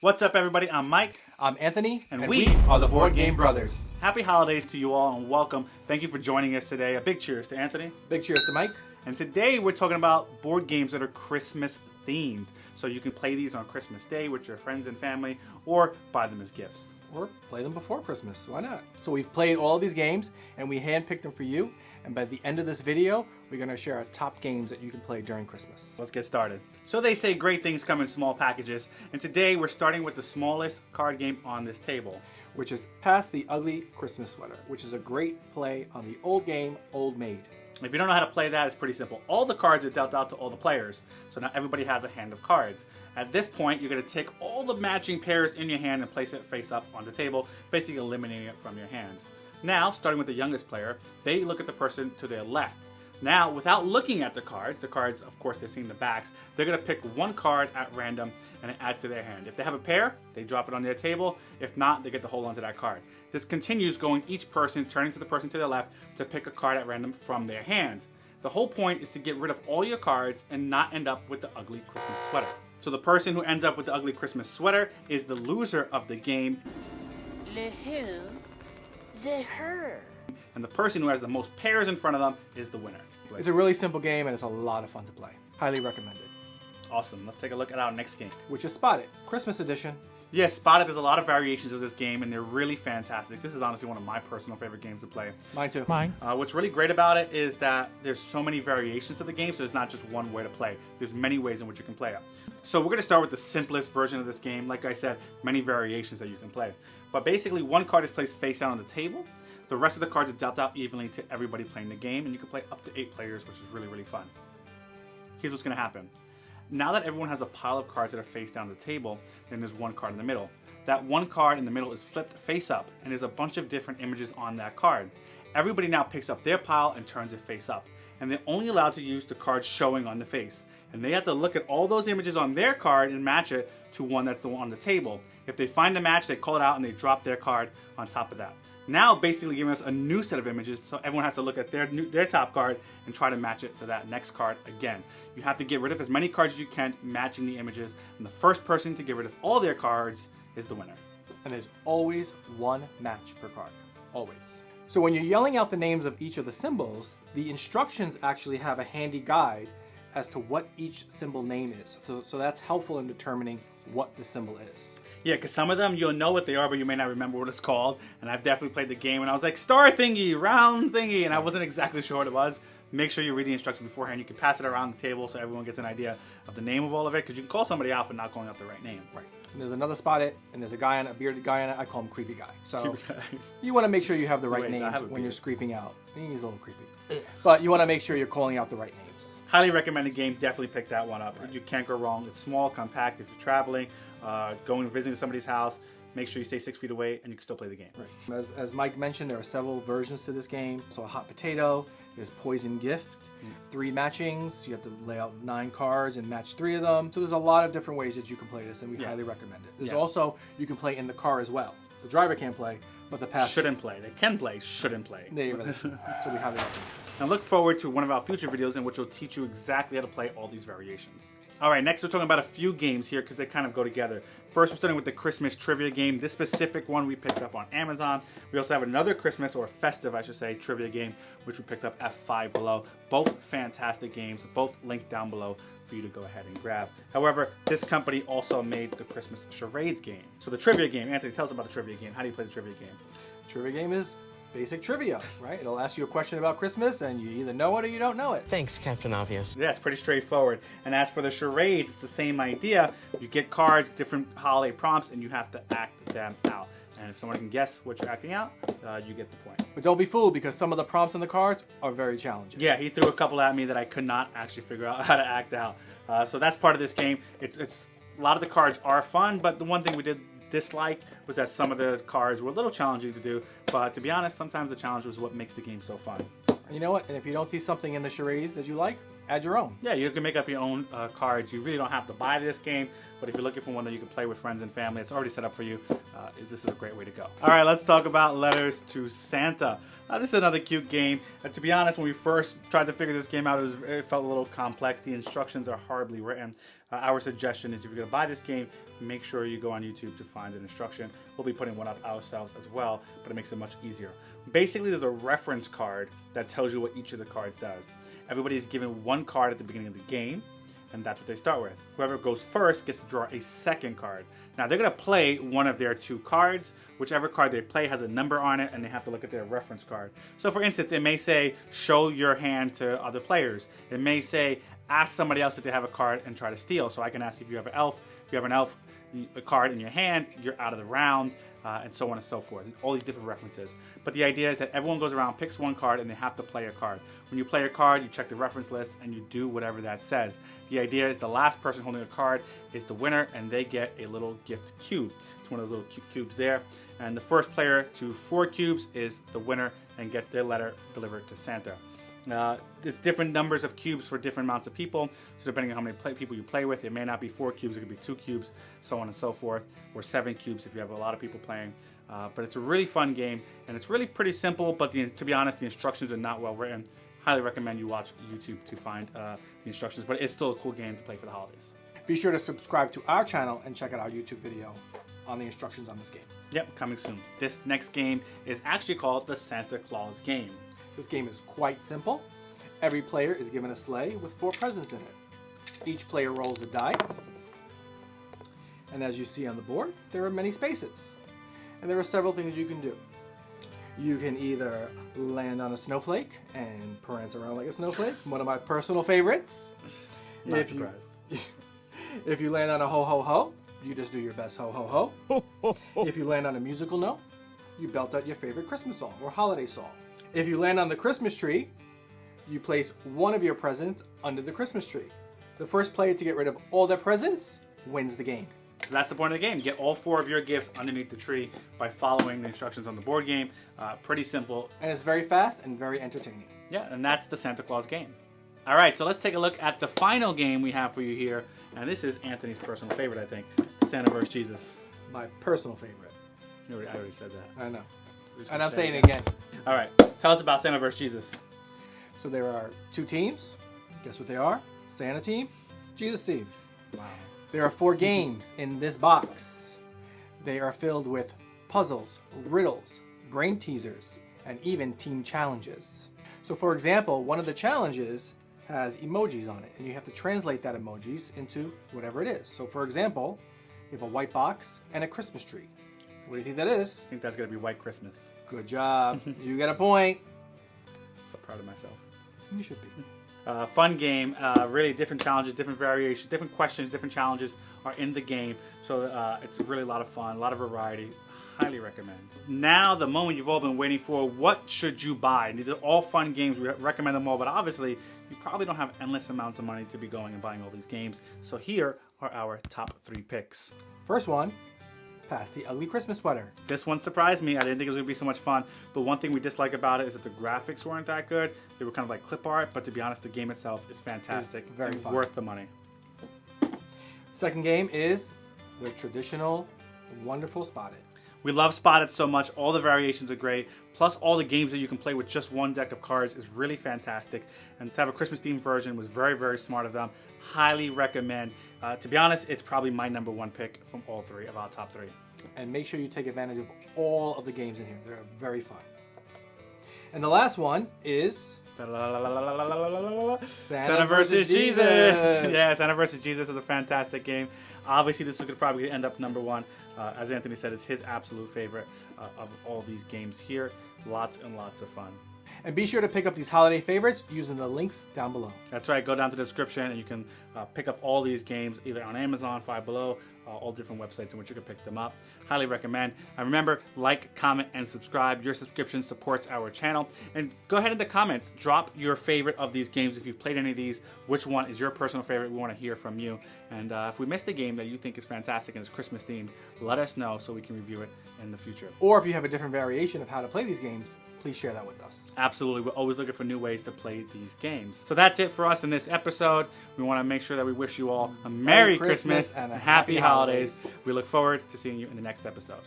What's up, everybody? I'm Mike. I'm Anthony, and we are the Board Game Brothers. Happy holidays to you all and welcome. Thank you for joining us today. A big cheers to Anthony. Big cheers to Mike. And today we're talking about board games that are Christmas themed. So you can play these on Christmas Day with your friends and family or buy them as gifts. Or play them before Christmas. Why not? So we've played all these games and we handpicked them for you. And by the end of this video, we're going to share our top games that you can play during Christmas. Let's get started. So they say great things come in small packages. And today we're starting with the smallest card game on this table, which is Pass the Ugly Christmas Sweater, which is a great play on the old game, Old Maid. If you don't know how to play that, it's pretty simple. All the cards are dealt out to all the players, so now everybody has a hand of cards. At this point, you're going to take all the matching pairs in your hand and place it face up on the table, basically eliminating it from your hand. Now, starting with the youngest player, they look at the person to their left. Now, without looking at the cards, of course, they're seeing the backs, they're going to pick one card at random and it adds to their hand. If they have a pair, they drop it on their table. If not, they get to hold on to that card. This continues going each person, turning to the person to their left to pick a card at random from their hand. The whole point is to get rid of all your cards and not end up with the ugly Christmas sweater. So the person who ends up with the ugly Christmas sweater is the loser of the game. Le who? The her. And the person who has the most pairs in front of them is the winner. It's a really simple game and it's a lot of fun to play. Highly recommended. Awesome. Let's take a look at our next game, which is Spot It, Christmas edition. Yes, Spot It. There's a lot of variations of this game and they're really fantastic. This is honestly one of my personal favorite games to play. Mine too. Mine. What's really great about it is that there's so many variations of the game, so there's not just one way to play. There's many ways in which you can play it. So we're going to start with the simplest version of this game. Like I said, many variations that you can play. But basically, one card is placed face down on the table. The rest of the cards are dealt out evenly to everybody playing the game, and you can play up to 8 players, which is really, really fun. Here's what's going to happen. Now that everyone has a pile of cards that are face down the table, then there's one card in the middle. That one card in the middle is flipped face up, and there's a bunch of different images on that card. Everybody now picks up their pile and turns it face up, and they're only allowed to use the cards showing on the face. And they have to look at all those images on their card and match it to one that's on the table. If they find the match, they call it out and they drop their card on top of that. Now basically giving us a new set of images, so everyone has to look at their top card and try to match it to that next card again. You have to get rid of as many cards as you can, matching the images, and the first person to get rid of all their cards is the winner. And there's always one match per card. Always. So when you're yelling out the names of each of the symbols, the instructions actually have a handy guide as to what each symbol name is. So that's helpful in determining what the symbol is. Yeah, because some of them you'll know what they are, but you may not remember what it's called. And I've definitely played the game and I was like, star thingy, round thingy, and I wasn't exactly sure what it was. Make sure you read the instructions beforehand. You can pass it around the table so everyone gets an idea of the name of all of it, because you can call somebody out for not calling out the right name. Right. And there's another Spot It, and there's a guy on it, a bearded guy on it. I call him Creepy Guy. So you want to make sure you have the right names when you're screeping out. He's a little creepy. But you want to make sure you're calling out the right names. Highly recommended game. Definitely pick that one up. Right. You can't go wrong. It's small, compact. If you're traveling, going visiting somebody's house, make sure you stay 6 feet away and you can still play the game. Right. As Mike mentioned, there are several versions to this game. So a hot potato, there's poison gift, 3 matchings. You have to lay out 9 cards and match 3 of them. So there's a lot of different ways that you can play this, and we highly recommend it. There's also, you can play in the car as well. The driver can't play, but the passenger shouldn't play. They can play, shouldn't play. They really should. So we highly recommend it. Now look forward to one of our future videos in which will teach you exactly how to play all these variations. All right, next we're talking about a few games here because they kind of go together. First, we're starting with the Christmas trivia game. This specific one we picked up on Amazon. We also have another Christmas, or festive, I should say, trivia game, which we picked up at 5 Below. Both fantastic games, both linked down below for you to go ahead and grab. However, this company also made the Christmas Charades game. So the trivia game, Anthony, tell us about the trivia game. How do you play the trivia game? Trivia game is basic trivia, right? It'll ask you a question about Christmas and you either know it or you don't know it. Thanks, Captain Obvious. Yeah, it's pretty straightforward. And as for the charades, it's the same idea. You get cards, different holiday prompts, and you have to act them out. And if someone can guess what you're acting out, you get the point. But don't be fooled, because some of the prompts on the cards are very challenging. Yeah, he threw a couple at me that I could not actually figure out how to act out. So that's part of this game. It's a lot of the cards are fun, but the one thing we did dislike was that some of the cards were a little challenging to do. But to be honest, sometimes the challenge was what makes the game so fun. And you know what? And if you don't see something in the charades that you like, add your own. Yeah, you can make up your own cards. You really don't have to buy this game. But if you're looking for one that you can play with friends and family, it's already set up for you. This is a great way to go. All right, let's talk about Letters to Santa. This is another cute game. To be honest, when we first tried to figure this game out, it felt a little complex. The instructions are horribly written. Our suggestion is if you're going to buy this game, make sure you go on YouTube to find an instruction. We'll be putting one up ourselves as well, but it makes it much easier. Basically, there's a reference card that tells you what each of the cards does. Everybody is given one card at the beginning of the game, and that's what they start with. Whoever goes first gets to draw a second card. Now they're going to play one of their two cards. Whichever card they play has a number on it, and they have to look at their reference card. So for instance, it may say, show your hand to other players. It may say, ask somebody else if they have a card and try to steal. So I can ask if you have an elf. If you have an elf, a card in your hand, you're out of the round, and so on and so forth. All these different references. But the idea is that everyone goes around, picks one card, and they have to play a card. When you play a card, you check the reference list, and you do whatever that says. The idea is the last person holding a card is the winner, and they get a little gift cube. It's one of those little cubes there. And the first player to 4 cubes is the winner and gets their letter delivered to Santa. There's different numbers of cubes for different amounts of people. So depending on how many people you play with, it may not be 4 cubes, it could be 2 cubes, so on and so forth, or 7 cubes if you have a lot of people playing. But it's a really fun game, and it's really pretty simple, but to be honest, the instructions are not well written. Highly recommend you watch YouTube to find the instructions, but it's still a cool game to play for the holidays. Be sure to subscribe to our channel and check out our YouTube video on the instructions on this game. Yep, coming soon. This next game is actually called the Santa Claus game. This game is quite simple. Every player is given a sleigh with 4 presents in it. Each player rolls a die. And as you see on the board, there are many spaces. And there are several things you can do. You can either land on a snowflake and prance around like a snowflake, one of my personal favorites. Not surprised. If you land on a ho ho ho, you just do your best ho ho ho. If you land on a musical note, you belt out your favorite Christmas song or holiday song. If you land on the Christmas tree, you place one of your presents under the Christmas tree. The first player to get rid of all their presents wins the game. So that's the point of the game. Get all 4 of your gifts underneath the tree by following the instructions on the board game. Pretty simple. And it's very fast and very entertaining. Yeah, and that's the Santa Claus game. All right, so let's take a look at the final game we have for you here. And this is Anthony's personal favorite, I think. Santa vs. Jesus. My personal favorite. I already said that. I know. Just And I'm say saying it again. All right, tell us about Santa vs. Jesus. So there are 2 teams. Guess what they are? Santa team, Jesus team. Wow. There are 4 games in this box. They are filled with puzzles, riddles, brain teasers, and even team challenges. So for example, one of the challenges has emojis on it, and you have to translate that emojis into whatever it is. So for example, you have a white box and a Christmas tree. What do you think that is? I think that's going to be White Christmas. Good job. You get a point. So proud of myself. You should be. Fun game, really different challenges, different variations, different questions, different challenges are in the game. So it's really a lot of fun, a lot of variety. Highly recommend. Now the moment you've all been waiting for, what should you buy? These are all fun games, we recommend them all, but obviously you probably don't have endless amounts of money to be going and buying all these games. So here are our top 3 picks. First one, Pass the Ugly Christmas Sweater. This one surprised me. I didn't think it was going to be so much fun. The one thing we dislike about it is that the graphics weren't that good. They were kind of like clip art, but to be honest, the game itself is fantastic. It's very fun. Worth the money. Second game is the traditional Wonderful Spotted. We love Spotted so much. All the variations are great. Plus all the games that you can play with just one deck of cards is really fantastic. And to have a Christmas themed version was very, very smart of them. Highly recommend. To be honest, it's probably my #1 pick from all 3 of our top 3. And make sure you take advantage of all of the games in here. They're very fun. And the last one is Santa vs. Jesus. Yeah, Santa vs. Jesus is a fantastic game. Obviously, this could probably end up #1. As Anthony said, it's his absolute favorite of all these games here. Lots and lots of fun. And be sure to pick up these holiday favorites using the links down below. That's right. Go down to the description and you can pick up all these games either on Amazon, Five Below, all different websites in which you can pick them up. Highly recommend. And remember, like, comment, and subscribe. Your subscription supports our channel. And go ahead in the comments. Drop your favorite of these games. If you've played any of these, which one is your personal favorite? We want to hear from you. And if we missed a game that you think is fantastic and is Christmas themed, let us know so we can review it in the future. Or if you have a different variation of how to play these games, please share that with us. Absolutely. We're always looking for new ways to play these games. So that's it for us in this episode. We want to make sure sure that we wish you all a Merry Christmas and a Happy Happy Holidays. Holidays. We look forward to seeing you in the next episode.